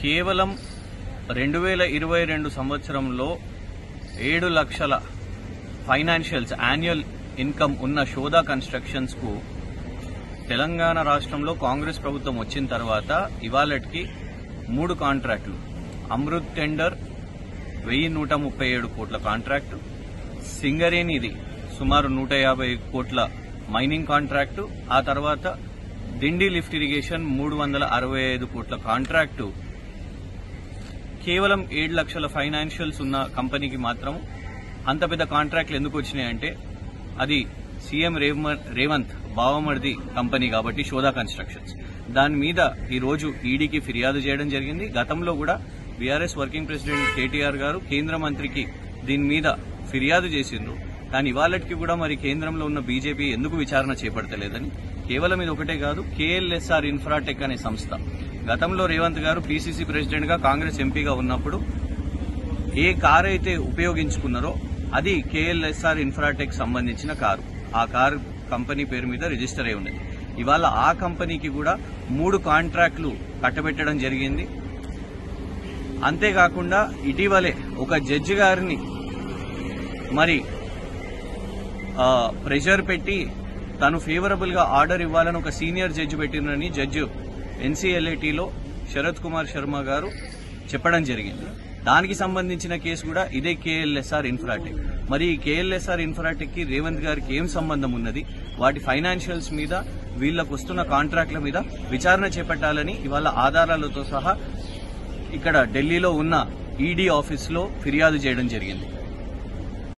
కేవలం 2022 సంవత్సరంలో 7 లక్షల ఫైనాన్షియల్స్ యాన్యువల్ ఇన్కమ్ ఉన్న శోధా కన్స్ట్రక్షన్స్ కు తెలంగాణ రాష్ట్రంలో కాంగ్రెస్ ప్రభుత్వం వచ్చిన తర్వాత ఇవాళకి 3 కాంట్రాక్టులు అమృత్ టెండర్ 1137 కోట్ల కాంట్రాక్టు, సింగరేణిది సుమారు 150 కోట్ల మైనింగ్ కాంట్రాక్టు, ఆ తర్వాత దిండి లిఫ్ట్ ఇరిగేషన్ 365 కోట్ల కాంట్రాక్టు కేవలం 7 లక్షల ఫైనాన్షియల్స్ ఉన్న కంపెనీకి మాత్రం అంత పెద్ద కాంట్రాక్ట్లు ఎందుకు వచ్చినాయంటే అది సీఎం రేవంత్ బావమర్ది కంపెనీ కాబట్టి శోధా కన్స్ట్రక్షన్స్. దాని మీద ఈ రోజు ఈడీకి ఫిర్యాదు చేయడం జరిగింది. గతంలో కూడా బీఆర్ఎస్ వర్కింగ్ ప్రెసిడెంట్ కేటీఆర్ గారు కేంద్ర మంత్రికి దీని మీద ఫిర్యాదు చేసిండ్రు. కానీ ఇవాళకి కూడా మరి కేంద్రంలో ఉన్న బీజేపీ ఎందుకు విచారణ చేపడతలేదని, కేవలం ఇది ఒకటే కాదు, కేఎల్ఎస్ఆర్ ఇన్ఫ్రాటెక్ అనే సంస్థ గతంలో రేవంత్ గారు పీసీసీ ప్రెసిడెంట్ గా కాంగ్రెస్ ఎంపీగా ఉన్నప్పుడు ఏ కారు అయితే ఉపయోగించుకున్నారో అది కేఎల్ఎస్ఆర్ ఇన్ఫ్రాటెక్ సంబంధించిన కారు. ఆ కారు కంపెనీ పేరు మీద రిజిస్టర్ అయి ఉన్నది. ఇవాళ ఆ కంపెనీకి కూడా 3 కాంట్రాక్టులు కట్టబెట్టడం జరిగింది. అంతేకాకుండా ఇటీవలే ఒక జడ్జి గారిని మరి ప్రెషర్ పెట్టి తను ఫేవరబుల్ గా ఆర్డర్ ఇవ్వాలని ఒక సీనియర్ జడ్జి పెట్టినని జడ్జి ఎన్సీఎల్ఏటీలో శరత్ కుమార్ శర్మ గారు చెప్పడం జరిగింది. దానికి సంబంధించిన కేసు కూడా ఇదే కేఎల్ఎస్ఆర్ ఇన్ఫ్రాటెక్. మరి ఈ కేఎల్ఎస్ఆర్ ఇన్ఫ్రాటెక్ కి రేవంత్ గారికి ఏం సంబంధం ఉన్నది, వాటి ఫైనాన్షియల్స్ మీద వీళ్లకు వస్తున్న కాంట్రాక్టుల మీద విచారణ చేపట్టాలని ఇవాళ ఆధారాలతో సహా ఇక్కడ ఢిల్లీలో ఉన్న ఈడీ ఆఫీసులో ఫిర్యాదు చేయడం జరిగింది.